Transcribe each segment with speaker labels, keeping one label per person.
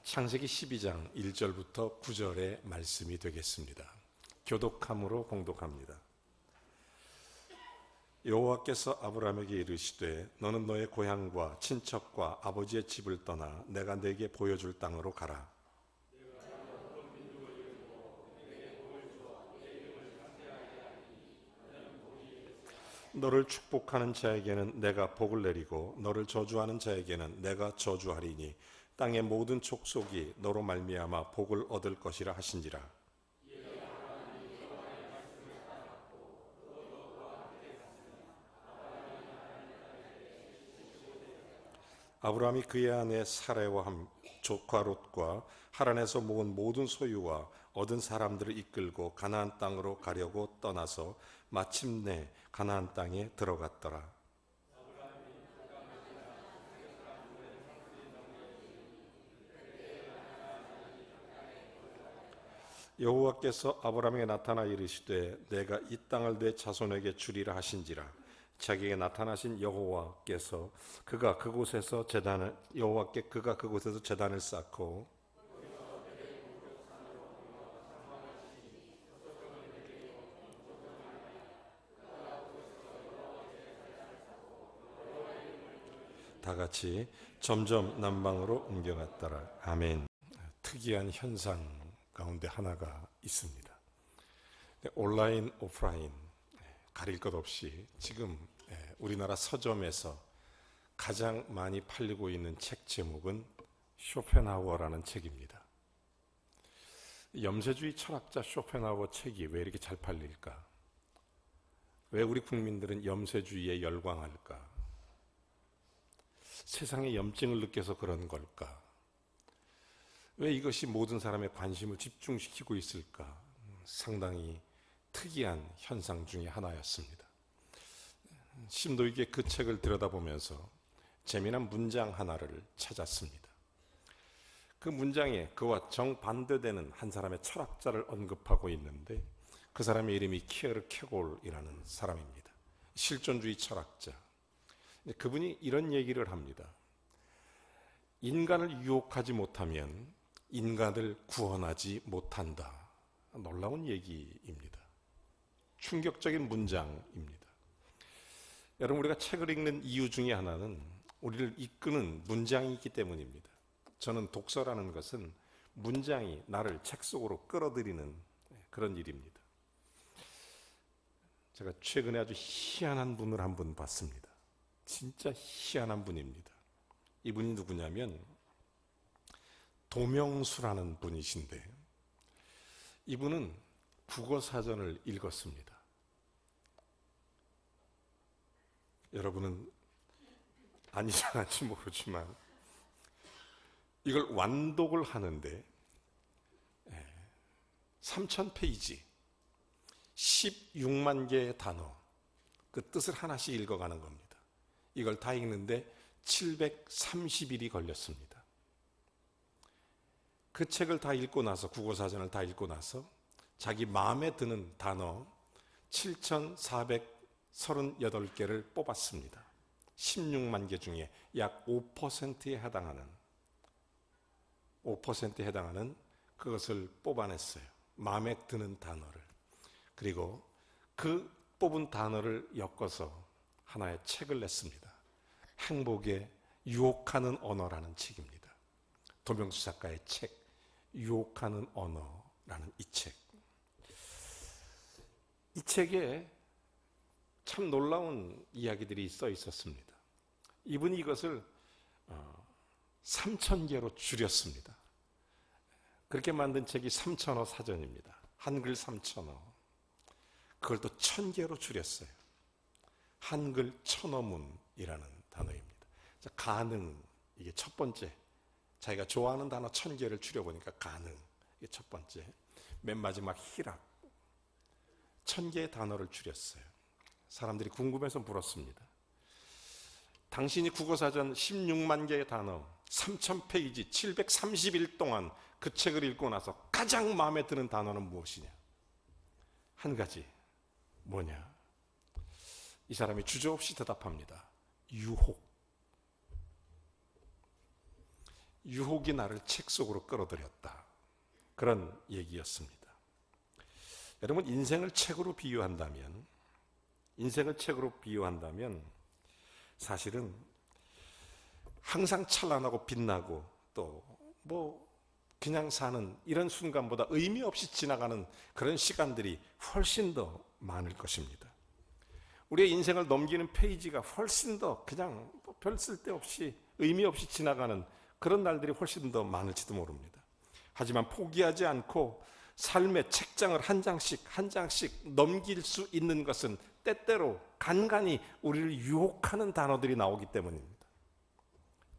Speaker 1: 창세기 12장 1절부터 9절의 말씀이 되겠습니다. 교독함으로 공독합니다. 여호와께서 아브라함에게 이르시되 너는 너의 고향과 친척과 아버지의 집을 떠나 내가 네게 보여줄 땅으로 가라. 너를 축복하는 자에게는 내가 복을 내리고 너를 저주하는 자에게는 내가 저주하리니 땅의 모든 족속이 너로 말미암아 복을 얻을 것이라 하신지라. 아브라함이 그의 아내 사레와 조카 롯과 하란에서 모은 모든 소유와 얻은 사람들을 이끌고 가나안 땅으로 가려고 떠나서 마침내 가나안 땅에 들어갔더라. 여호와께서 아브라함에게 나타나 이르시되 내가 이 땅을 내 자손에게 주리라 하신지라. 자기에게 나타나신 여호와께서 그가 그곳에서 제단을 쌓고 다 같이 점점 남방으로 옮겨갔더라. 아멘. 특이한 현상 가운데 하나가 있습니다. 온라인, 오프라인 가릴 것 없이 지금 우리나라 서점에서 가장 많이 팔리고 있는 책 제목은 쇼펜하우어라는 책입니다. 염세주의 철학자 쇼펜하우어 책이 왜 이렇게 잘 팔릴까? 왜 우리 국민들은 염세주의에 열광할까? 세상에 염증을 느껴서 그런 걸까? 왜 이것이 모든 사람의 관심을 집중시키고 있을까? 상당히 특이한 현상 중에 하나였습니다. 심도 있게 그 책을 들여다보면서 재미난 문장 하나를 찾았습니다. 그 문장에 그와 정반대되는 한 사람의 철학자를 언급하고 있는데 그 사람의 이름이 키에르 케골이라는 사람입니다. 실존주의 철학자. 그분이 이런 얘기를 합니다. 인간을 유혹하지 못하면 인간을 구원하지 못한다. 놀라운 얘기입니다. 충격적인 문장입니다. 여러분, 우리가 책을 읽는 이유 중에 하나는 우리를 이끄는 문장이 있기 때문입니다. 저는 독서라는 것은 문장이 나를 책 속으로 끌어들이는 그런 일입니다. 제가 최근에 아주 희한한 분을 한 분 봤습니다. 진짜 희한한 분입니다. 이분이 누구냐면 도명수라는 분이신데 이분은 국어사전을 읽었습니다. 여러분은 아니지 모르지만 이걸 완독을 하는데 3,000페이지 16만 개의 단어 그 뜻을 하나씩 읽어가는 겁니다. 이걸 다 읽는데 730일이 걸렸습니다. 그 책을 다 읽고 나서 국어사전을 다 읽고 나서 자기 마음에 드는 단어 7,438개를 뽑았습니다. 16만 개 중에 약 5%에 해당하는 그것을 뽑아냈어요. 마음에 드는 단어를. 그리고 그 뽑은 단어를 엮어서 하나의 책을 냈습니다. 행복에 유혹하는 언어라는 책입니다. 도명수 작가의 책, 유혹하는 언어라는 이 책. 이 책에 참 놀라운 이야기들이 써 있었습니다. 이분이 이것을 3,000개로 줄였습니다. 그렇게 만든 책이 3,000어 사전입니다. 한글 3,000어. 그걸 또 1,000개로 줄였어요. 한글 1,000어문이라는 단어입니다. 가능, 이게 첫 번째. 자기가 좋아하는 단어 1,000개를 줄여보니까 가능, 이게 첫 번째. 맨 마지막 희락. 1,000개의 단어를 줄였어요. 사람들이 궁금해서 물었습니다. 당신이 국어사전 16만 개의 단어, 3,000페이지, 730일 동안 그 책을 읽고 나서 가장 마음에 드는 단어는 무엇이냐? 한 가지. 뭐냐? 이 사람이 주저없이 대답합니다. 유혹. 유혹이 나를 책 속으로 끌어들였다. 그런 얘기였습니다. 여러분, 인생을 책으로 비유한다면 사실은 항상 찬란하고 빛나고 또 그냥 사는 이런 순간보다 의미 없이 지나가는 그런 시간들이 훨씬 더 많을 것입니다. 우리의 인생을 넘기는 페이지가 훨씬 더 그냥 별 쓸데없이 의미 없이 지나가는 그런 날들이 훨씬 더 많을지도 모릅니다. 하지만 포기하지 않고 삶의 책장을 한 장씩 넘길 수 있는 것은 때때로 간간히 우리를 유혹하는 단어들이 나오기 때문입니다.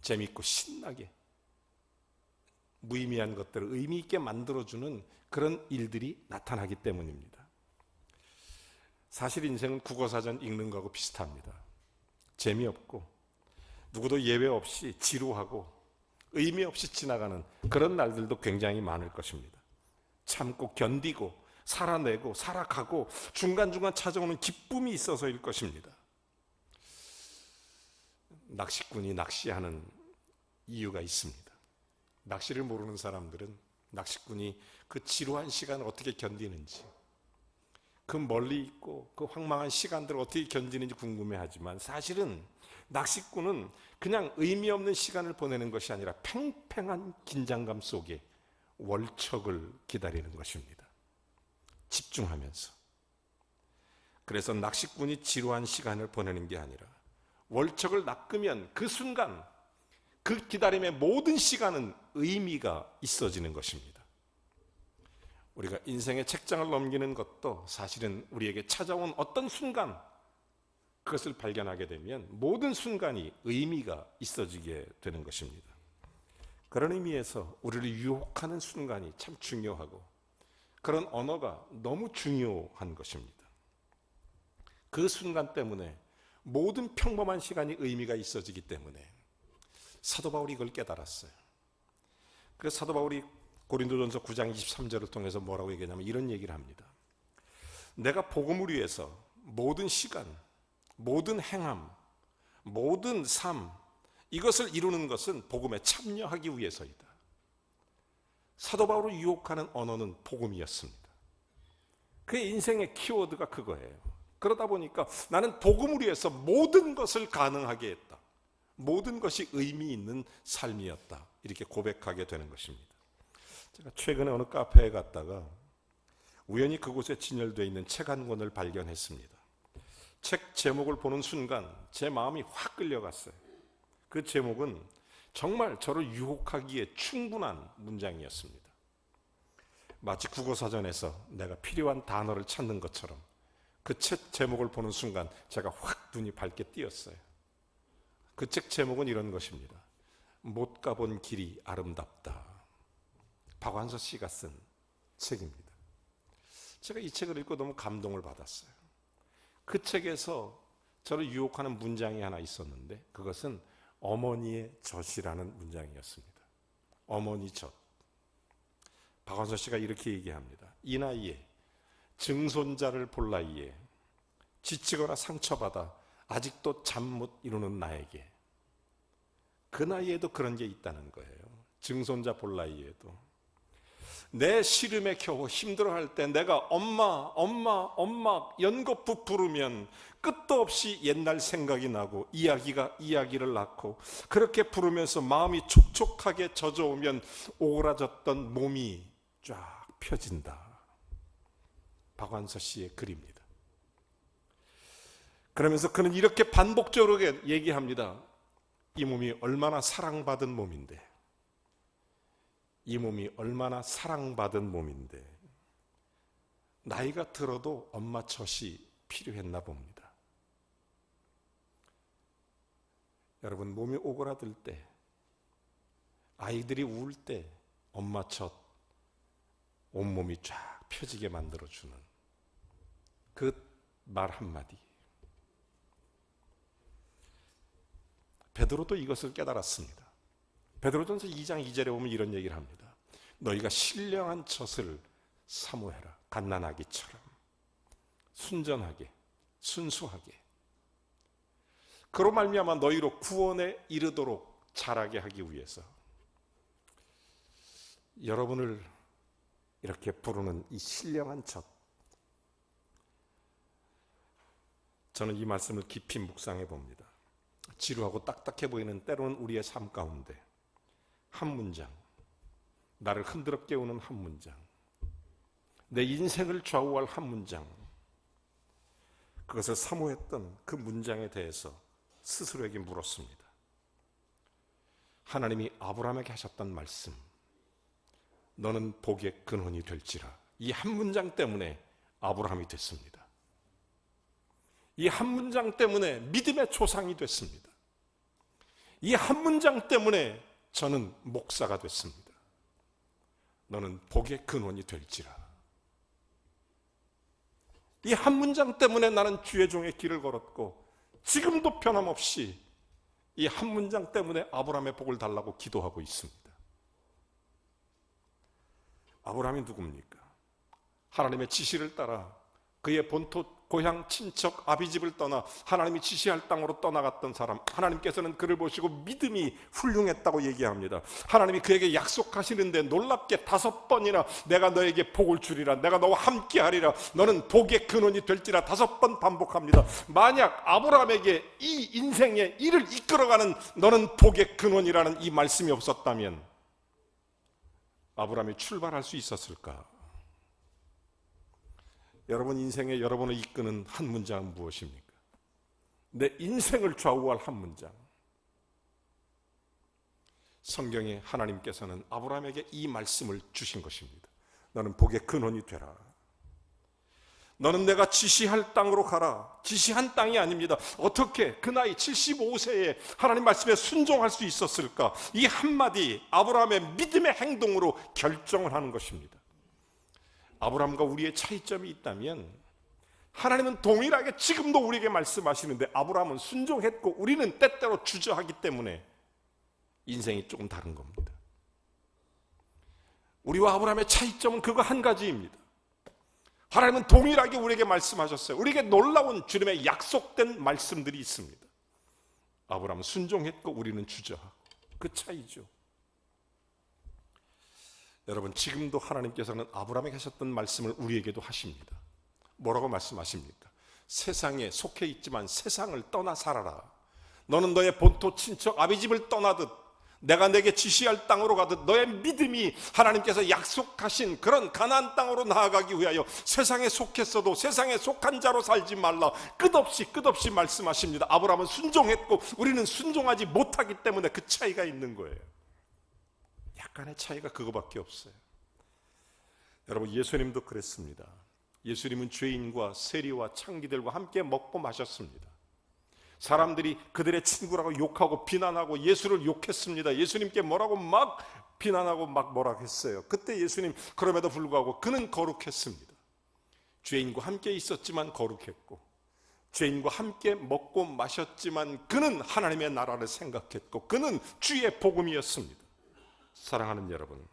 Speaker 1: 재미있고 신나게 무의미한 것들을 의미 있게 만들어주는 그런 일들이 나타나기 때문입니다. 사실 인생은 국어사전 읽는 거하고 비슷합니다. 재미없고 누구도 예외 없이 지루하고 의미 없이 지나가는 그런 날들도 굉장히 많을 것입니다. 참고 견디고 살아내고 살아가고 중간중간 찾아오는 기쁨이 있어서일 것입니다. 낚시꾼이 낚시하는 이유가 있습니다. 낚시를 모르는 사람들은 낚시꾼이 그 지루한 시간을 어떻게 견디는지, 그 멀리 있고 그 황망한 시간들을 어떻게 견디는지 궁금해하지만, 사실은 낚시꾼은 그냥 의미 없는 시간을 보내는 것이 아니라 팽팽한 긴장감 속에 월척을 기다리는 것입니다. 집중하면서. 그래서 낚시꾼이 지루한 시간을 보내는 게 아니라 월척을 낚으면 그 순간 그 기다림의 모든 시간은 의미가 있어지는 것입니다. 우리가 인생의 책장을 넘기는 것도 사실은 우리에게 찾아온 어떤 순간, 그것을 발견하게 되면 모든 순간이 의미가 있어지게 되는 것입니다. 그런 의미에서 우리를 유혹하는 순간이 참 중요하고, 그런 언어가 너무 중요한 것입니다. 그 순간 때문에 모든 평범한 시간이 의미가 있어지기 때문에 사도 바울이 이걸 깨달았어요. 그래서 사도 바울이 고린도전서 9장 23절을 통해서 뭐라고 얘기하냐면 이런 얘기를 합니다. 내가 복음을 위해서 모든 시간, 모든 행함, 모든 삶, 이것을 이루는 것은 복음에 참여하기 위해서이다. 사도 바울을 유혹하는 언어는 복음이었습니다. 그의 인생의 키워드가 그거예요. 그러다 보니까 나는 복음을 위해서 모든 것을 가능하게 했다. 모든 것이 의미 있는 삶이었다. 이렇게 고백하게 되는 것입니다. 제가 최근에 어느 카페에 갔다가 우연히 그곳에 진열되어 있는 책 한 권을 발견했습니다. 책 제목을 보는 순간 제 마음이 확 끌려갔어요. 그 제목은 정말 저를 유혹하기에 충분한 문장이었습니다. 마치 국어사전에서 내가 필요한 단어를 찾는 것처럼 그 책 제목을 보는 순간 제가 확 눈이 밝게 띄었어요. 그 책 제목은 이런 것입니다. 못 가본 길이 아름답다. 박완서 씨가 쓴 책입니다. 제가 이 책을 읽고 너무 감동을 받았어요. 그 책에서 저를 유혹하는 문장이 하나 있었는데 그것은 어머니의 젖이라는 문장이었습니다. 어머니 젖. 박완서 씨가 이렇게 얘기합니다. 이 나이에 증손자를 볼 나이에 지치거나 상처받아 아직도 잠 못 이루는 나에게, 그 나이에도 그런 게 있다는 거예요. 증손자 볼 나이에도 내 시름에 겨우 힘들어할 때 내가 엄마 연거푸 부르면 끝도 없이 옛날 생각이 나고 이야기를 낳고, 그렇게 부르면서 마음이 촉촉하게 젖어오면 오그라졌던 몸이 쫙 펴진다. 박완서 씨의 글입니다. 그러면서 그는 이렇게 반복적으로 얘기합니다. 이 몸이 얼마나 사랑받은 몸인데, 이 몸이 얼마나 사랑받은 몸인데 나이가 들어도 엄마 젖이 필요했나 봅니다. 여러분, 몸이 오그라들 때, 아이들이 울 때 엄마 젖 온몸이 쫙 펴지게 만들어주는 그 말 한마디. 베드로도 이것을 깨달았습니다. 베드로전서 2장 2절에 보면 이런 얘기를 합니다. 너희가 신령한 젖을 사모해라. 갓난아기처럼 순전하게 순수하게, 그로 말미암아 너희로 구원에 이르도록 자라게 하기 위해서. 여러분을 이렇게 부르는 이 신령한 젖, 저는 이 말씀을 깊이 묵상해 봅니다. 지루하고 딱딱해 보이는 때로는 우리의 삶 가운데 한 문장, 나를 흔들어 깨우는 한 문장, 내 인생을 좌우할 한 문장, 그것을 사모했던 그 문장에 대해서 스스로에게 물었습니다. 하나님이 아브라함에게 하셨던 말씀, 너는 복의 근원이 될지라. 이 한 문장 때문에 아브라함이 됐습니다. 이 한 문장 때문에 믿음의 조상이 됐습니다. 이 한 문장 때문에 저는 목사가 됐습니다. 너는 복의 근원이 될지라. 이 한 문장 때문에 나는 주의 종의 길을 걸었고 지금도 변함없이 이 한 문장 때문에 아브라함의 복을 달라고 기도하고 있습니다. 아브라함이 누굽니까? 하나님의 지시를 따라 그의 본토 고향 친척 아비집을 떠나 하나님이 지시할 땅으로 떠나갔던 사람, 하나님께서는 그를 보시고 믿음이 훌륭했다고 얘기합니다. 하나님이 그에게 약속하시는데 놀랍게 5번이나 내가 너에게 복을 주리라, 내가 너와 함께하리라, 너는 복의 근원이 될지라 5번 반복합니다. 만약 아브라함에게 이 인생의 일을 이끌어가는 너는 복의 근원이라는 이 말씀이 없었다면 아브라함이 출발할 수 있었을까? 여러분 인생에 여러분을 이끄는 한 문장은 무엇입니까? 내 인생을 좌우할 한 문장. 성경에 하나님께서는 아브라함에게 이 말씀을 주신 것입니다. 너는 복의 근원이 되라. 너는 내가 지시할 땅으로 가라. 지시한 땅이 아닙니다. 어떻게 그 나이 75세에 하나님 말씀에 순종할 수 있었을까? 이 한마디 아브라함의 믿음의 행동으로 결정을 하는 것입니다. 아브라함과 우리의 차이점이 있다면 하나님은 동일하게 지금도 우리에게 말씀하시는데 아브라함은 순종했고 우리는 때때로 주저하기 때문에 인생이 조금 다른 겁니다. 우리와 아브라함의 차이점은 그거 한 가지입니다. 하나님은 동일하게 우리에게 말씀하셨어요. 우리에게 놀라운 주님의 약속된 말씀들이 있습니다. 아브라함은 순종했고 우리는 주저하고, 그 차이죠. 여러분 지금도 하나님께서는 아브라함에게 하셨던 말씀을 우리에게도 하십니다. 뭐라고 말씀하십니까? 세상에 속해 있지만 세상을 떠나 살아라. 너는 너의 본토 친척 아비집을 떠나듯 내가 내게 지시할 땅으로 가듯 너의 믿음이 하나님께서 약속하신 그런 가나안 땅으로 나아가기 위하여 세상에 속했어도 세상에 속한 자로 살지 말라. 끝없이 말씀하십니다. 아브라함은 순종했고 우리는 순종하지 못하기 때문에 그 차이가 있는 거예요. 약간의 차이가 그거밖에 없어요. 여러분 예수님도 그랬습니다. 예수님은 죄인과 세리와 창기들과 함께 먹고 마셨습니다. 사람들이 그들의 친구라고 욕하고 비난하고 예수를 욕했습니다. 예수님께 뭐라고 막 비난하고 막 뭐라고 했어요. 그때 예수님 그럼에도 불구하고 그는 거룩했습니다. 죄인과 함께 있었지만 거룩했고 죄인과 함께 먹고 마셨지만 그는 하나님의 나라를 생각했고 그는 주의 복음이었습니다. 사랑하는 여러분,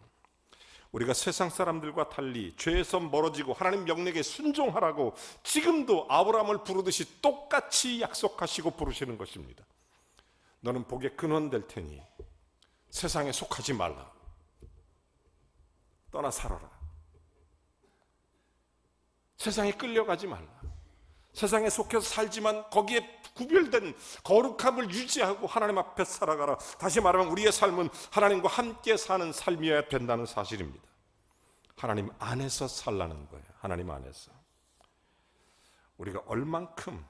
Speaker 1: 우리가 세상 사람들과 달리 죄에서 멀어지고 하나님 명령에 순종하라고 지금도 아브라함을 부르듯이 똑같이 약속하시고 부르시는 것입니다. 너는 복의 근원 될 테니 세상에 속하지 말라. 떠나 살아라. 세상에 끌려가지 말라. 세상에 속해서 살지만 거기에 구별된 거룩함을 유지하고 하나님 앞에 살아가라. 다시 말하면 우리의 삶은 하나님과 함께 사는 삶이어야 된다는 사실입니다. 하나님 안에서 살라는 거예요. 하나님 안에서. 우리가 얼만큼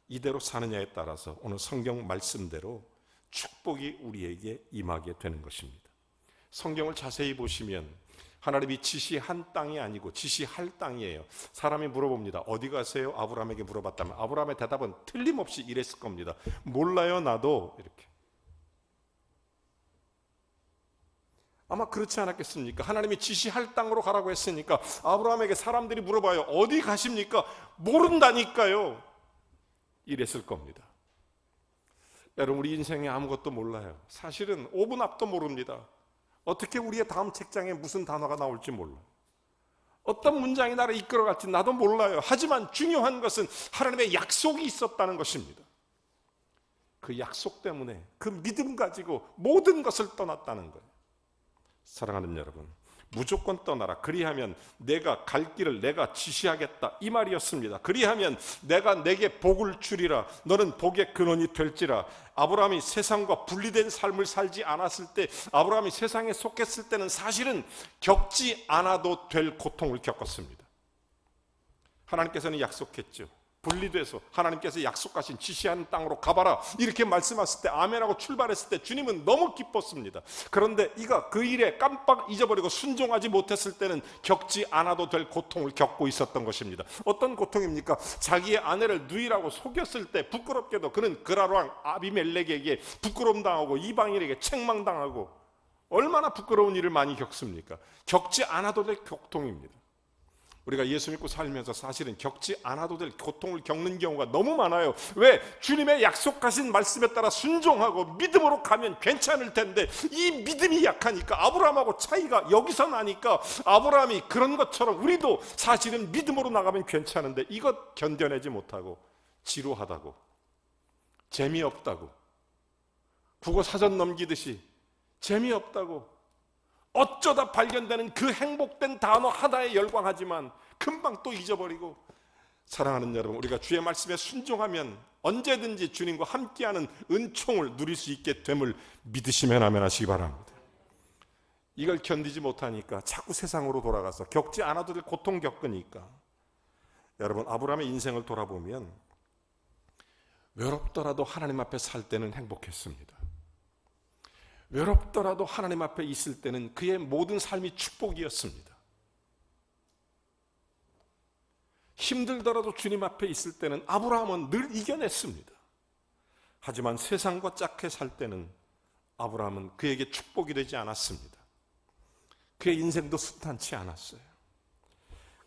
Speaker 1: 이대로 사느냐에 따라서 오늘 성경 말씀대로 축복이 우리에게 임하게 되는 것입니다. 성경을 자세히 보시면 하나님이 지시한 땅이 아니고 지시할 땅이에요. 사람이 물어봅니다. 어디 가세요? 아브라함에게 물어봤다면 아브라함의 대답은 틀림없이 이랬을 겁니다. 몰라요 나도. 이렇게. 아마 그렇지 않았겠습니까? 하나님이 지시할 땅으로 가라고 했으니까 아브라함에게 사람들이 물어봐요. 어디 가십니까? 모른다니까요. 이랬을 겁니다. 여러분 우리 인생에 아무것도 몰라요. 사실은 5분 앞도 모릅니다. 어떻게 우리의 다음 책장에 무슨 단어가 나올지 몰라요. 어떤 문장이 나를 이끌어갈지 나도 몰라요. 하지만 중요한 것은 하나님의 약속이 있었다는 것입니다. 그 약속 때문에 그 믿음 가지고 모든 것을 떠났다는 거예요. 사랑하는 여러분, 무조건 떠나라. 그리하면 내가 갈 길을 내가 지시하겠다, 이 말이었습니다. 그리하면 내가 내게 복을 주리라. 너는 복의 근원이 될지라. 아브라함이 세상과 분리된 삶을 살지 않았을 때, 아브라함이 세상에 속했을 때는 사실은 겪지 않아도 될 고통을 겪었습니다. 하나님께서는 약속했죠. 분리돼서 하나님께서 약속하신 지시하는 땅으로 가봐라, 이렇게 말씀하실 때, 아멘하고 출발했을 때 주님은 너무 기뻤습니다. 그런데 이가 그 일에 깜빡 잊어버리고 순종하지 못했을 때는 겪지 않아도 될 고통을 겪고 있었던 것입니다. 어떤 고통입니까? 자기의 아내를 누이라고 속였을 때 부끄럽게도 그는 그랄왕 아비멜렉에게 부끄러움 당하고 이방인에게 책망당하고, 얼마나 부끄러운 일을 많이 겪습니까? 겪지 않아도 될 고통입니다. 우리가 예수 믿고 살면서 사실은 겪지 않아도 될 고통을 겪는 경우가 너무 많아요. 왜? 주님의 약속하신 말씀에 따라 순종하고 믿음으로 가면 괜찮을 텐데, 이 믿음이 약하니까, 아브라함하고 차이가 여기서 나니까, 아브라함이 그런 것처럼 우리도 사실은 믿음으로 나가면 괜찮은데 이것 견뎌내지 못하고 지루하다고, 재미없다고, 국어 사전 넘기듯이 재미없다고, 어쩌다 발견되는 그 행복된 단어 하나에 열광하지만 금방 또 잊어버리고. 사랑하는 여러분, 우리가 주의 말씀에 순종하면 언제든지 주님과 함께하는 은총을 누릴 수 있게 됨을 믿으시면 아멘 하시기 바랍니다. 이걸 견디지 못하니까 자꾸 세상으로 돌아가서 겪지 않아도 될 고통 겪으니까. 여러분, 아브라함의 인생을 돌아보면 외롭더라도 하나님 앞에 살 때는 행복했습니다. 외롭더라도 하나님 앞에 있을 때는 그의 모든 삶이 축복이었습니다. 힘들더라도 주님 앞에 있을 때는 아브라함은 늘 이겨냈습니다. 하지만 세상과 짝해 살 때는 아브라함은 그에게 축복이 되지 않았습니다. 그의 인생도 순탄치 않았어요.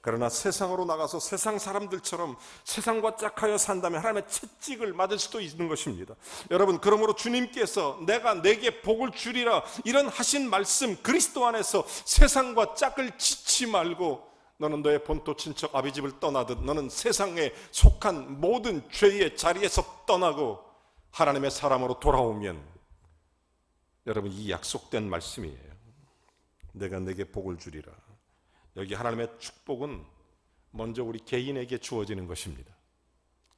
Speaker 1: 그러나 세상으로 나가서 세상 사람들처럼 세상과 짝하여 산다면 하나님의 채찍을 맞을 수도 있는 것입니다. 여러분, 그러므로 주님께서 내가 내게 복을 주리라, 이런 하신 말씀, 그리스도 안에서 세상과 짝을 짓지 말고, 너는 너의 본토 친척 아비집을 떠나듯 너는 세상에 속한 모든 죄의 자리에서 떠나고 하나님의 사람으로 돌아오면, 여러분, 이 약속된 말씀이에요. 내가 내게 복을 주리라. 여기 하나님의 축복은 먼저 우리 개인에게 주어지는 것입니다.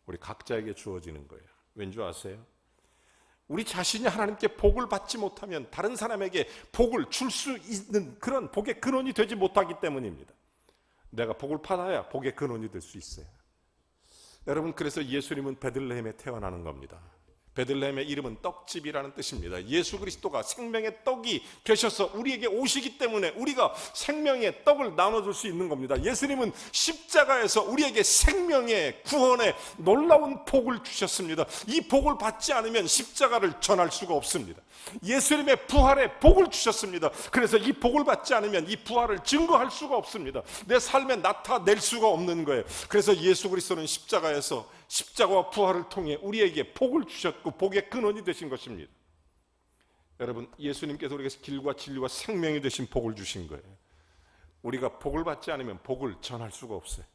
Speaker 1: 우리 각자에게 주어지는 거예요. 왠지 아세요? 우리 자신이 하나님께 복을 받지 못하면 다른 사람에게 복을 줄 수 있는 그런 복의 근원이 되지 못하기 때문입니다. 내가 복을 받아야 복의 근원이 될 수 있어요. 여러분, 그래서 예수님은 베들레헴에 태어나는 겁니다. 베들레헴의 이름은 떡집이라는 뜻입니다. 예수 그리스도가 생명의 떡이 되셔서 우리에게 오시기 때문에 우리가 생명의 떡을 나눠줄 수 있는 겁니다. 예수님은 십자가에서 우리에게 생명의 구원의 놀라운 복을 주셨습니다. 이 복을 받지 않으면 십자가를 전할 수가 없습니다. 예수님의 부활의 복을 주셨습니다. 그래서 이 복을 받지 않으면 이 부활을 증거할 수가 없습니다. 내 삶에 나타낼 수가 없는 거예요. 그래서 예수 그리스도는 십자가에서 십자가와 부활을 통해 우리에게 복을 주셨고 복의 근원이 되신 것입니다. 여러분, 예수님께서 우리에게 길과 진리와 생명이 되신 복을 주신 거예요. 우리가 복을 받지 않으면 복을 전할 수가 없어요.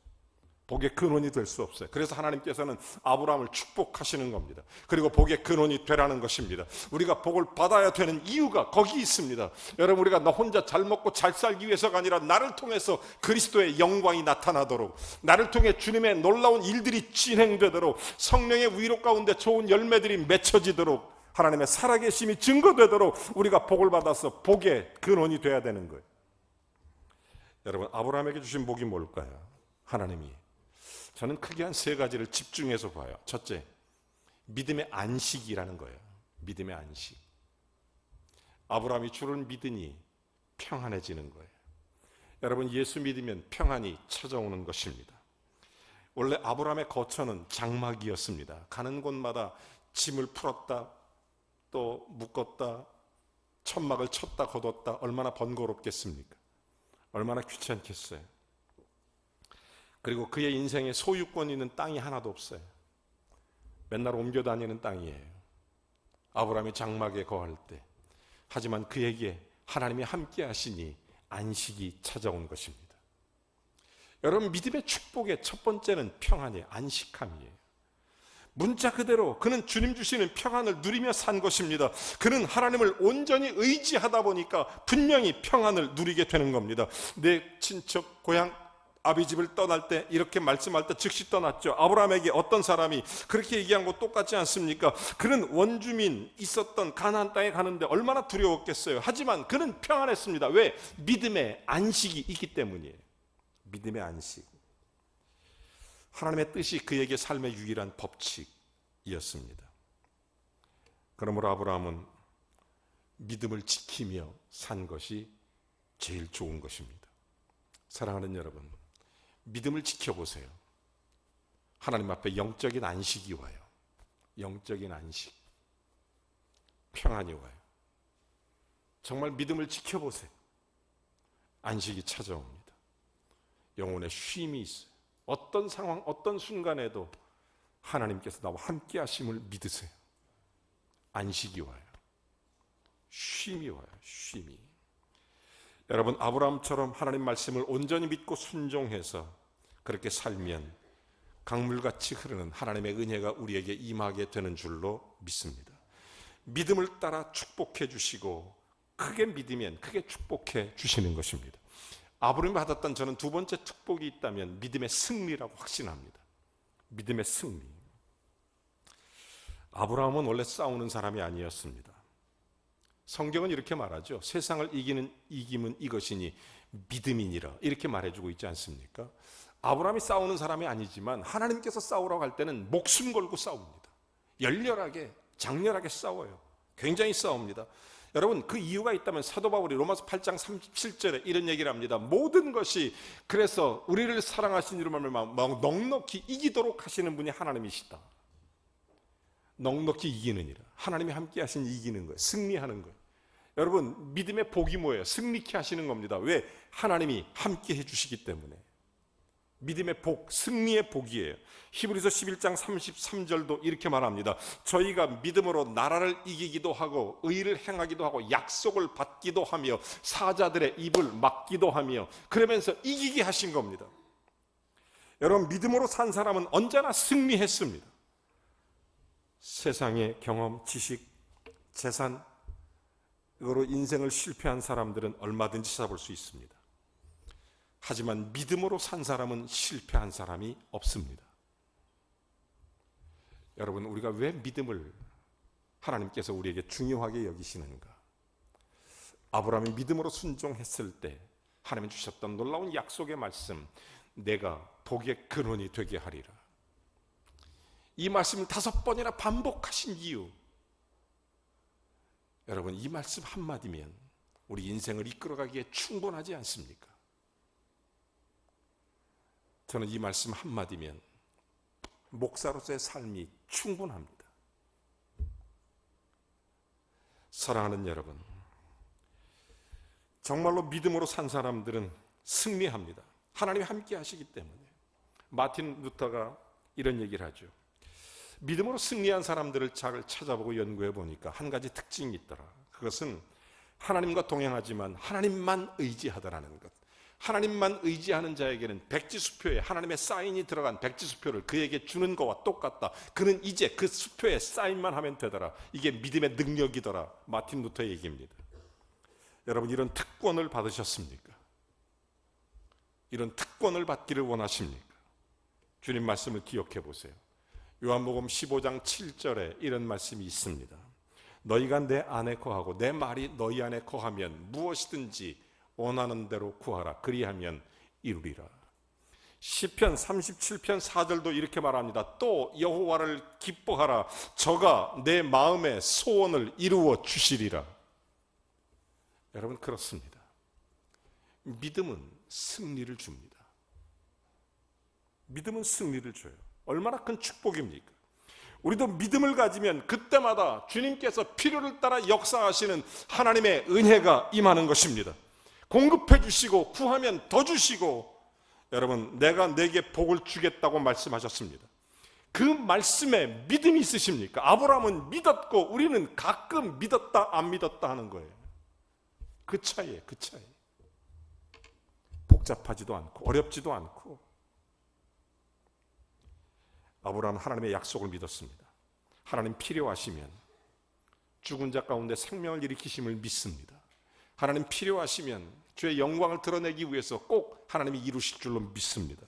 Speaker 1: 복의 근원이 될 수 없어요. 그래서 하나님께서는 아브라함을 축복하시는 겁니다. 그리고 복의 근원이 되라는 것입니다. 우리가 복을 받아야 되는 이유가 거기 있습니다. 여러분, 우리가 나 혼자 잘 먹고 잘 살기 위해서가 아니라 나를 통해서 그리스도의 영광이 나타나도록, 나를 통해 주님의 놀라운 일들이 진행되도록, 성령의 위로 가운데 좋은 열매들이 맺혀지도록, 하나님의 살아계심이 증거되도록 우리가 복을 받아서 복의 근원이 되어야 되는 거예요. 여러분, 아브라함에게 주신 복이 뭘까요? 하나님이, 저는 크게 한 세 가지를 집중해서 봐요. 첫째, 믿음의 안식이라는 거예요. 믿음의 안식. 아브라함이 주를 믿으니 평안해지는 거예요. 여러분, 예수 믿으면 평안이 찾아오는 것입니다. 원래 아브라함의 거처는 장막이었습니다. 가는 곳마다 짐을 풀었다, 또 묶었다, 천막을 쳤다 걷었다. 얼마나 번거롭겠습니까? 얼마나 귀찮겠어요. 그리고 그의 인생에 소유권 있는 땅이 하나도 없어요. 맨날 옮겨 다니는 땅이에요. 아브라함이 장막에 거할 때. 하지만 그에게 하나님이 함께 하시니 안식이 찾아온 것입니다. 여러분, 믿음의 축복의 첫 번째는 평안이에요. 안식함이에요. 문자 그대로 그는 주님 주시는 평안을 누리며 산 것입니다. 그는 하나님을 온전히 의지하다 보니까 분명히 평안을 누리게 되는 겁니다. 내 친척 고향 아비 집을 떠날 때 이렇게 말씀할 때 즉시 떠났죠. 아브라함에게 어떤 사람이 그렇게 얘기한 거 똑같지 않습니까? 그는 원주민 있었던 가나안 땅에 가는데 얼마나 두려웠겠어요. 하지만 그는 평안했습니다. 왜? 믿음의 안식이 있기 때문이에요. 믿음의 안식. 하나님의 뜻이 그에게 삶의 유일한 법칙이었습니다. 그러므로 아브라함은 믿음을 지키며 산 것이 제일 좋은 것입니다. 사랑하는 여러분, 믿음을 지켜보세요. 하나님 앞에 영적인 안식이 와요. 영적인 안식, 평안이 와요. 정말 믿음을 지켜보세요. 안식이 찾아옵니다. 영혼의 쉼이 있어요. 어떤 상황, 어떤 순간에도 하나님께서 나와 함께 하심을 믿으세요. 안식이 와요. 쉼이 와요. 쉼이. 여러분, 아브라함처럼 하나님 말씀을 온전히 믿고 순종해서 그렇게 살면 강물같이 흐르는 하나님의 은혜가 우리에게 임하게 되는 줄로 믿습니다. 믿음을 따라 축복해 주시고 크게 믿으면 크게 축복해 주시는 것입니다. 아브라함이 받았던 저는 두 번째 축복이 있다면 믿음의 승리라고 확신합니다. 믿음의 승리. 아브라함은 원래 싸우는 사람이 아니었습니다. 성경은 이렇게 말하죠. 세상을 이김은 이것이니 믿음이니라 이렇게 말해주고 있지 않습니까? 아브라함이 싸우는 사람이 아니지만 하나님께서 싸우라고 할 때는 목숨 걸고 싸웁니다. 열렬하게 장렬하게 싸워요. 굉장히 싸웁니다. 여러분, 그 이유가 있다면 사도 바울이 로마서 8장 37절에 이런 얘기를 합니다. 모든 것이 그래서 우리를 사랑하신 이로 말미암아 넉넉히 이기도록 하시는 분이 하나님이시다. 넉넉히 이기느니라. 하나님이 함께 하신 이기는 거예요. 승리하는 거예요. 여러분, 믿음의 복이 뭐예요? 승리케 하시는 겁니다. 왜? 하나님이 함께 해주시기 때문에. 믿음의 복, 승리의 복이에요. 히브리서 11장 33절도 이렇게 말합니다. 저희가 믿음으로 나라를 이기기도 하고 의를 행하기도 하고 약속을 받기도 하며 사자들의 입을 막기도 하며 그러면서 이기게 하신 겁니다. 여러분, 믿음으로 산 사람은 언제나 승리했습니다. 세상의 경험, 지식, 재산, 이거로 인생을 실패한 사람들은 얼마든지 찾아볼 수 있습니다. 하지만 믿음으로 산 사람은 실패한 사람이 없습니다. 여러분, 우리가 왜 믿음을 하나님께서 우리에게 중요하게 여기시는가? 아브라함이 믿음으로 순종했을 때 하나님이 주셨던 놀라운 약속의 말씀, 내가 복의 근원이 되게 하리라. 이 말씀을 5번이나 반복하신 이유, 여러분, 이 말씀 한마디면 우리 인생을 이끌어가기에 충분하지 않습니까? 저는 이 말씀 한마디면 목사로서의 삶이 충분합니다. 사랑하는 여러분, 정말로 믿음으로 산 사람들은 승리합니다. 하나님이 함께 하시기 때문에. 마틴 루터가 이런 얘기를 하죠. 믿음으로 승리한 사람들을 잘 찾아보고 연구해 보니까 한 가지 특징이 있더라. 그것은 하나님과 동행하지만 하나님만 의지하더라는 것. 하나님만 의지하는 자에게는 백지수표에 하나님의 사인이 들어간 백지수표를 그에게 주는 것과 똑같다. 그는 이제 그 수표에 사인만 하면 되더라. 이게 믿음의 능력이더라. 마틴 루터의 얘기입니다. 여러분, 이런 특권을 받으셨습니까? 이런 특권을 받기를 원하십니까? 주님 말씀을 기억해 보세요. 요한복음 15장 7절에 이런 말씀이 있습니다. 너희가 내 안에 거하고 내 말이 너희 안에 거하면 무엇이든지 원하는 대로 구하라. 그리하면 이루리라. 시편 37편 4절도 이렇게 말합니다. 또 여호와를 기뻐하라. 저가 내 마음의 소원을 이루어 주시리라. 여러분, 그렇습니다. 믿음은 승리를 줍니다. 믿음은 승리를 줘요. 얼마나 큰 축복입니까? 우리도 믿음을 가지면 그때마다 주님께서 필요를 따라 역사하시는 하나님의 은혜가 임하는 것입니다. 공급해 주시고 구하면 더 주시고, 여러분, 내가 내게 복을 주겠다고 말씀하셨습니다. 그 말씀에 믿음이 있으십니까? 아브라함은 믿었고 우리는 가끔 믿었다 안 믿었다 하는 거예요. 그 차이에 복잡하지도 않고 어렵지도 않고. 아브라함은 하나님의 약속을 믿었습니다. 하나님 필요하시면 죽은 자 가운데 생명을 일으키심을 믿습니다. 하나님 필요하시면 주의 영광을 드러내기 위해서 꼭 하나님이 이루실 줄로 믿습니다.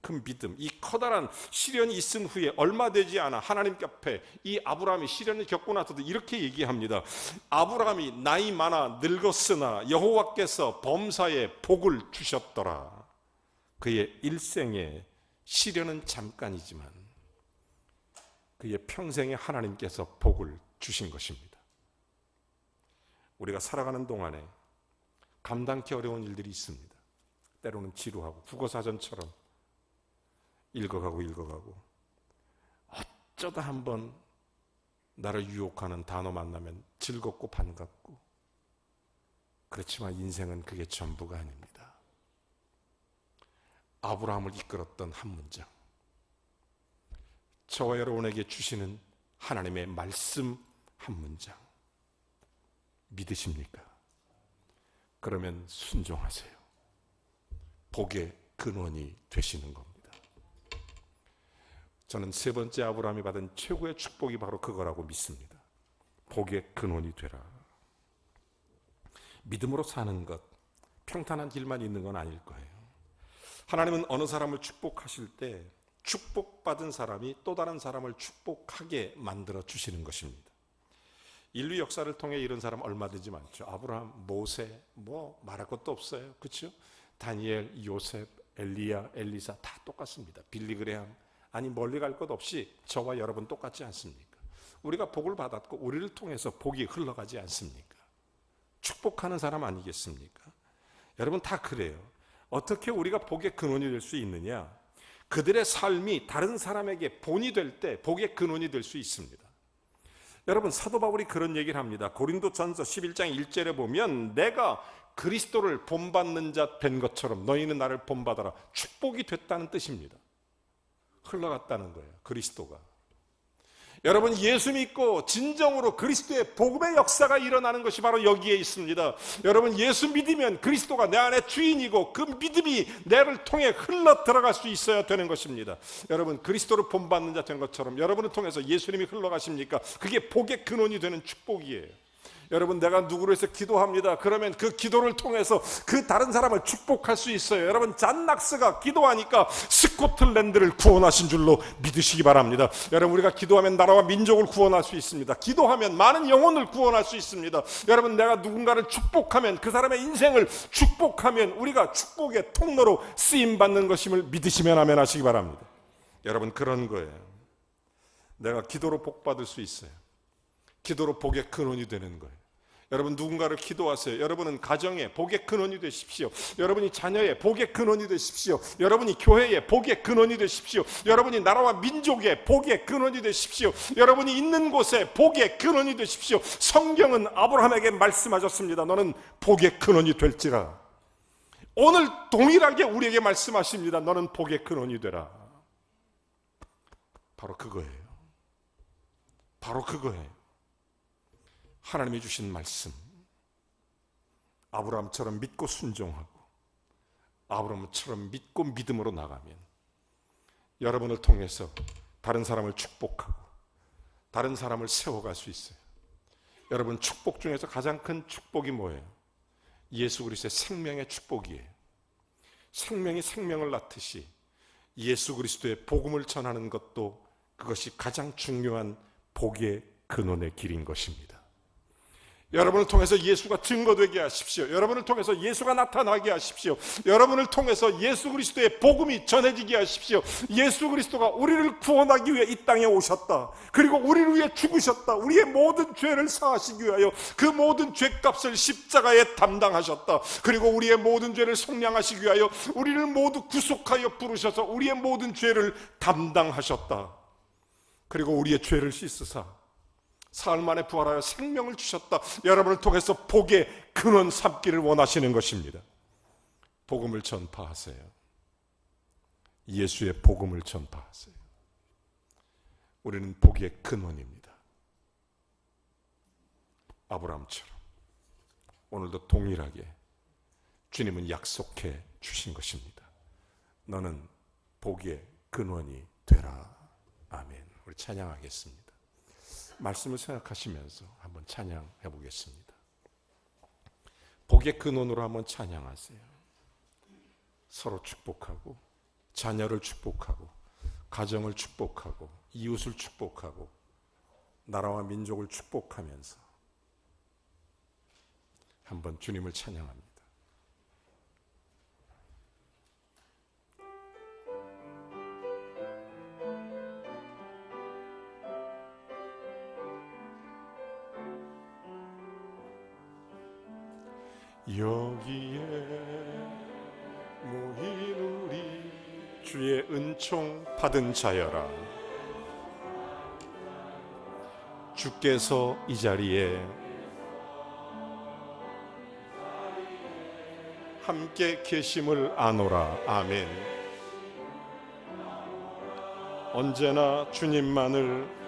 Speaker 1: 그 믿음, 이 커다란 시련이 있은 후에 얼마 되지 않아 하나님 앞에 이 아브라함이 시련을 겪고 나서도 이렇게 얘기합니다. 아브라함이 나이 많아 늙었으나 여호와께서 범사에 복을 주셨더라. 그의 일생에 시련은 잠깐이지만 그의 평생에 하나님께서 복을 주신 것입니다. 우리가 살아가는 동안에 감당기 어려운 일들이 있습니다. 때로는 지루하고 국어사전처럼 읽어가고 어쩌다 한번 나를 유혹하는 단어 만나면 즐겁고 반갑고, 그렇지만 인생은 그게 전부가 아닙니다. 아브라함을 이끌었던 한 문장, 저와 여러분에게 주시는 하나님의 말씀 한 문장 믿으십니까? 그러면 순종하세요. 복의 근원이 되시는 겁니다. 저는 세 번째 아브라함이 받은 최고의 축복이 바로 그거라고 믿습니다. 복의 근원이 되라. 믿음으로 사는 것, 평탄한 길만 있는 건 아닐 거예요. 하나님은 어느 사람을 축복하실 때 축복받은 사람이 또 다른 사람을 축복하게 만들어 주시는 것입니다. 인류 역사를 통해 이런 사람 얼마든지 많죠. 아브라함, 모세, 말할 것도 없어요. 그렇죠? 다니엘, 요셉, 엘리야, 엘리사 다 똑같습니다. 빌리그레함, 아니 멀리 갈 것 없이 저와 여러분 똑같지 않습니까? 우리가 복을 받았고 우리를 통해서 복이 흘러가지 않습니까? 축복하는 사람 아니겠습니까? 여러분 다 그래요. 어떻게 우리가 복의 근원이 될 수 있느냐? 그들의 삶이 다른 사람에게 본이 될 때 복의 근원이 될 수 있습니다. 여러분 사도 바울이 그런 얘기를 합니다. 고린도전서 11장 1절에 보면 내가 그리스도를 본받는 자 된 것처럼 너희는 나를 본받아라. 축복이 됐다는 뜻입니다. 흘러갔다는 거예요. 그리스도가. 여러분 예수 믿고 진정으로 그리스도의 복음의 역사가 일어나는 것이 바로 여기에 있습니다. 여러분 예수 믿으면 그리스도가 내 안에 주인이고 그 믿음이 나를 통해 흘러 들어갈 수 있어야 되는 것입니다. 여러분 그리스도를 본받는 자 된 것처럼 여러분을 통해서 예수님이 흘러가십니까? 그게 복의 근원이 되는 축복이에요. 여러분 내가 누구를 해서 기도합니다. 그러면 그 기도를 통해서 그 다른 사람을 축복할 수 있어요. 여러분 잔 낙스가 기도하니까 스코틀랜드를 구원하신 줄로 믿으시기 바랍니다. 여러분 우리가 기도하면 나라와 민족을 구원할 수 있습니다. 기도하면 많은 영혼을 구원할 수 있습니다. 여러분 내가 누군가를 축복하면 그 사람의 인생을 축복하면 우리가 축복의 통로로 쓰임받는 것임을 믿으시면 아멘 하시기 바랍니다. 여러분 그런 거예요. 내가 기도로 복 받을 수 있어요. 기도로 복의 근원이 되는 거예요. 여러분 누군가를 기도하세요. 여러분은 가정의 복의 근원이 되십시오. 여러분이 자녀의 복의 근원이 되십시오. 여러분이 교회의 복의 근원이 되십시오. 여러분이 나라와 민족의 복의 근원이 되십시오. 여러분이 있는 곳에 복의 근원이 되십시오. 성경은 아브라함에게 말씀하셨습니다. 너는 복의 근원이 될지라. 오늘 동일하게 우리에게 말씀하십니다. 너는 복의 근원이 되라. 바로 그거예요. 바로 그거예요. 하나님이 주신 말씀, 아브라함처럼 믿고 순종하고 아브라함처럼 믿고 믿음으로 나가면 여러분을 통해서 다른 사람을 축복하고 다른 사람을 세워갈 수 있어요. 여러분 축복 중에서 가장 큰 축복이 뭐예요? 예수 그리스도의 생명의 축복이에요. 생명이 생명을 낳듯이 예수 그리스도의 복음을 전하는 것도 그것이 가장 중요한 복의 근원의 길인 것입니다. 여러분을 통해서 예수가 증거되게 하십시오. 여러분을 통해서 예수가 나타나게 하십시오. 여러분을 통해서 예수 그리스도의 복음이 전해지게 하십시오. 예수 그리스도가 우리를 구원하기 위해 이 땅에 오셨다. 그리고 우리를 위해 죽으셨다. 우리의 모든 죄를 사하시기 위하여 그 모든 죄값을 십자가에 담당하셨다. 그리고 우리의 모든 죄를 속량하시기 위하여 우리를 모두 구속하여 부르셔서 우리의 모든 죄를 담당하셨다. 그리고 우리의 죄를 씻으사 사흘 만에 부활하여 생명을 주셨다. 여러분을 통해서 복의 근원 삼기를 원하시는 것입니다. 복음을 전파하세요. 예수의 복음을 전파하세요. 우리는 복의 근원입니다. 아브라함처럼 오늘도 동일하게 주님은 약속해 주신 것입니다. 너는 복의 근원이 되라. 우리 찬양하겠습니다. 말씀을 생각하시면서 한번 찬양해 보겠습니다. 복의 근원으로 한번 찬양하세요. 서로 축복하고 자녀를 축복하고 가정을 축복하고 이웃을 축복하고 나라와 민족을 축복하면서 한번 주님을 찬양합니다. 여기에 모인 우리 주의 은총 받은 자여라. 주께서 이 자리에 함께 계심을 아노라. 아멘. 언제나 주님만을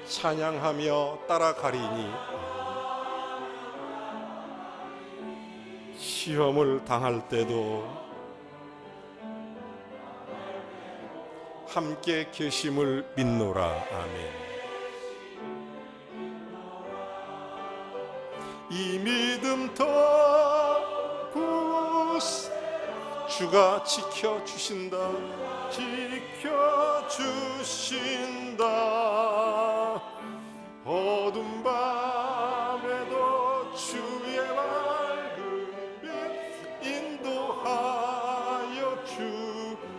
Speaker 1: 찬양하며 따라가리니 시험을 당할 때도 함께 계심을 믿노라. 아멘. 이 믿음 더 굳세 주가 지켜주신다. 지켜주신다. 어둠 밤에도 주의 밝은 빛 인도하여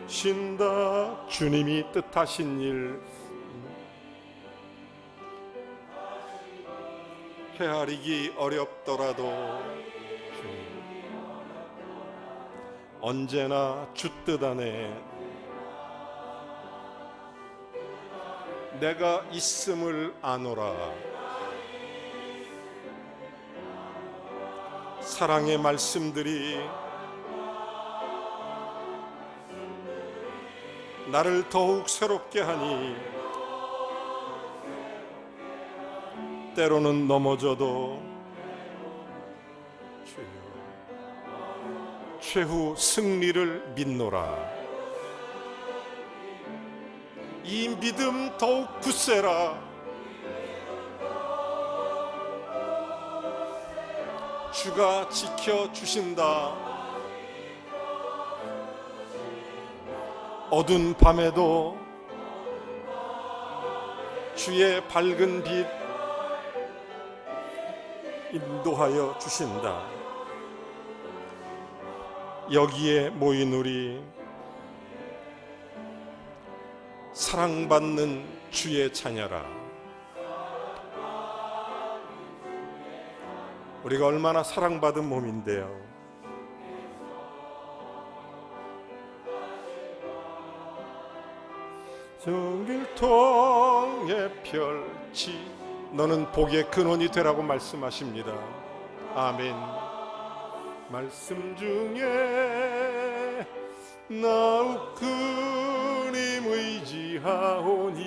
Speaker 1: 주신다. 주님이 뜻하신 일 헤아리기 어렵더라도 주님 언제나 주 뜻 안에 내가 있음을 아노라. 사랑의 말씀들이 나를 더욱 새롭게 하니 때로는 넘어져도 최후 승리를 믿노라. 이 믿음 더욱 굳세라. 주가 지켜주신다. 어두운 밤에도 주의 밝은 빛 인도하여 주신다. 여기에 모인 우리 사랑받는 주의 자녀라. 우리가 얼마나 사랑받은 몸인데요. 정길 통해 펼치 너는 복의 근원이 되라고 말씀하십니다. 아멘. 말씀 중에 나욱 그님 의지하오니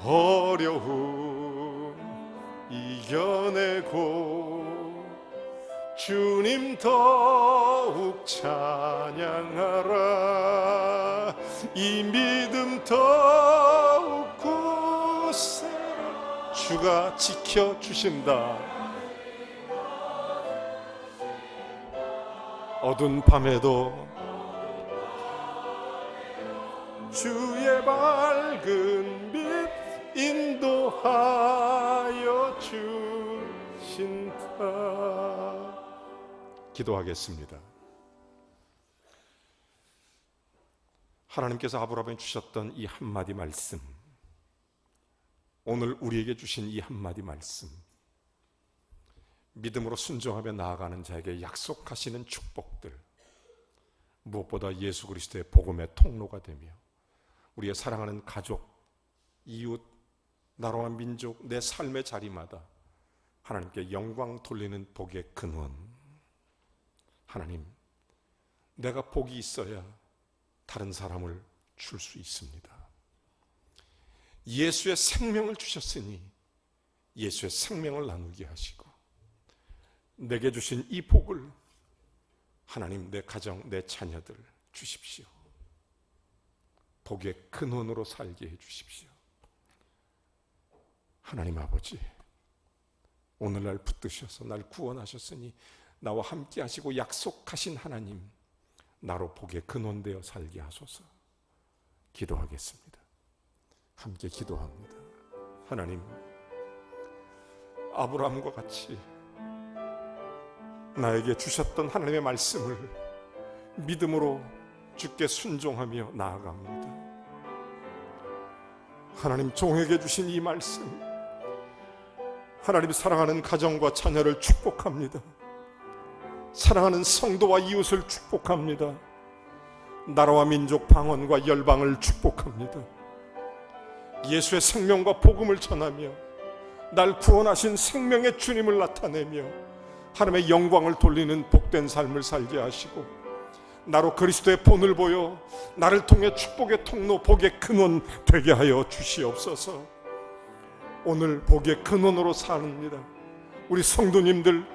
Speaker 1: 어려움 이겨내고 주님 더욱 찬양하라. 이 믿음 더욱 굳세라. 주가 지켜주신다. 어두운 밤에도 주의 밝은 빛 인도하여 주신다. 기도하겠습니다. 하나님께서 아브라함에 주셨던 이 한마디 말씀, 오늘 우리에게 주신 이 한마디 말씀, 믿음으로 순종하며 나아가는 자에게 약속하시는 축복들, 무엇보다 예수 그리스도의 복음의 통로가 되며 우리의 사랑하는 가족, 이웃, 나라와 민족, 내 삶의 자리마다 하나님께 영광 돌리는 복의 근원. 하나님, 내가 복이 있어야 다른 사람을 줄 수 있습니다. 예수의 생명을 주셨으니 예수의 생명을 나누게 하시고 내게 주신 이 복을 하나님 내 가정, 내 자녀들 주십시오. 복의 근원으로 살게 해주십시오. 하나님 아버지, 오늘날 붙드셔서 날 구원하셨으니 나와 함께 하시고 약속하신 하나님, 나로 복의 근원 되어 살게 하소서. 기도하겠습니다. 함께 기도합니다. 하나님, 아브라함과 같이 나에게 주셨던 하나님의 말씀을 믿음으로 주께 순종하며 나아갑니다. 하나님, 종에게 주신 이 말씀, 하나님 사랑하는 가정과 자녀를 축복합니다. 사랑하는 성도와 이웃을 축복합니다. 나라와 민족 방언과 열방을 축복합니다. 예수의 생명과 복음을 전하며 날 구원하신 생명의 주님을 나타내며 하나님의 영광을 돌리는 복된 삶을 살게 하시고, 나로 그리스도의 본을 보여 나를 통해 축복의 통로, 복의 근원 되게 하여 주시옵소서. 오늘 복의 근원으로 삽니다. 우리 성도님들,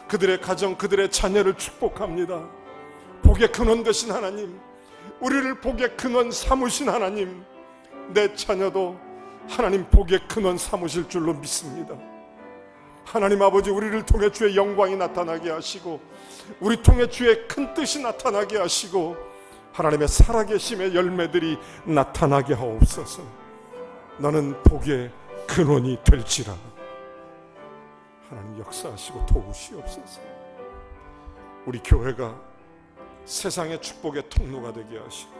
Speaker 1: 그들의 가정, 그들의 자녀를 축복합니다. 복의 근원 되신 하나님, 우리를 복의 근원 삼으신 하나님, 내 자녀도 하나님 복의 근원 삼으실 줄로 믿습니다. 하나님 아버지, 우리를 통해 주의 영광이 나타나게 하시고, 우리 통해 주의 큰 뜻이 나타나게 하시고, 하나님의 살아계심의 열매들이 나타나게 하옵소서. 너는 복의 근원이 될지라. 하나님 역사하시고 도우시옵소서. 우리 교회가 세상의 축복의 통로가 되게 하시고,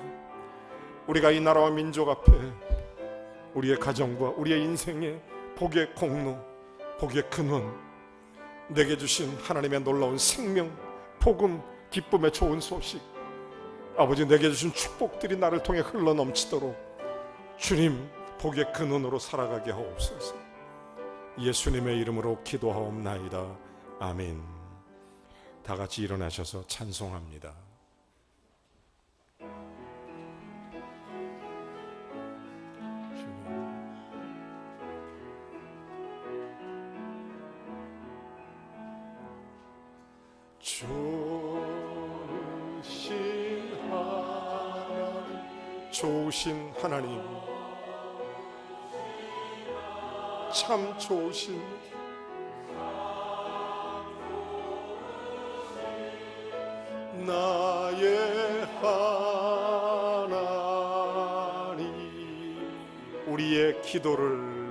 Speaker 1: 우리가 이 나라와 민족 앞에 우리의 가정과 우리의 인생의 복의 공로, 복의 근원, 내게 주신 하나님의 놀라운 생명, 복음, 기쁨의 좋은 소식, 아버지 내게 주신 축복들이 나를 통해 흘러넘치도록 주님 복의 근원으로 살아가게 하옵소서. 예수님의 이름으로 기도하옵나이다. 아멘. 다 같이 일어나셔서 찬송합니다. 좋으신 하나님, 참 좋으신 나의 하나님, 우리의 기도를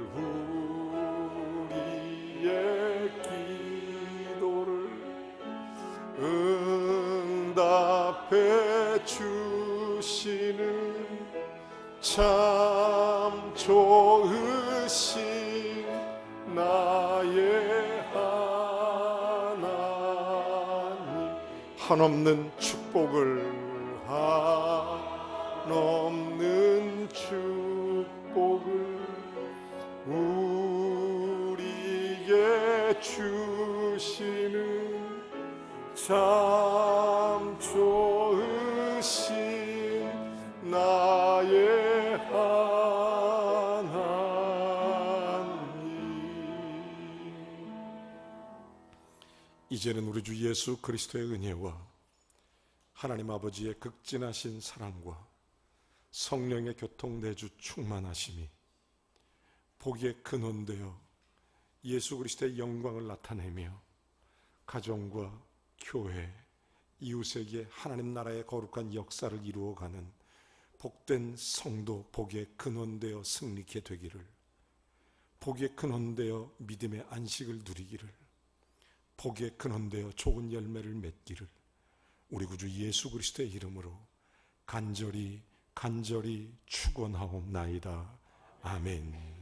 Speaker 1: 응답해 주시는 참 좋으신 나의 하나님, 한없는 축복을, 한없는 축복을 우리에게 주시는 참 좋으신 나의 하나님. 이제는 우리 주 예수 그리스도의 은혜와 하나님 아버지의 극진하신 사랑과 성령의 교통 내주 충만하심이 복의 근원되어 예수 그리스도의 영광을 나타내며 가정과 교회, 이웃에게 하나님 나라의 거룩한 역사를 이루어가는 복된 성도, 복의 근원되어 승리케 되기를, 복의 근원되어 믿음의 안식을 누리기를, 복의 근원되어 좋은 열매를 맺기를 우리 구주 예수 그리스도의 이름으로 간절히 축원하옵나이다. 아멘.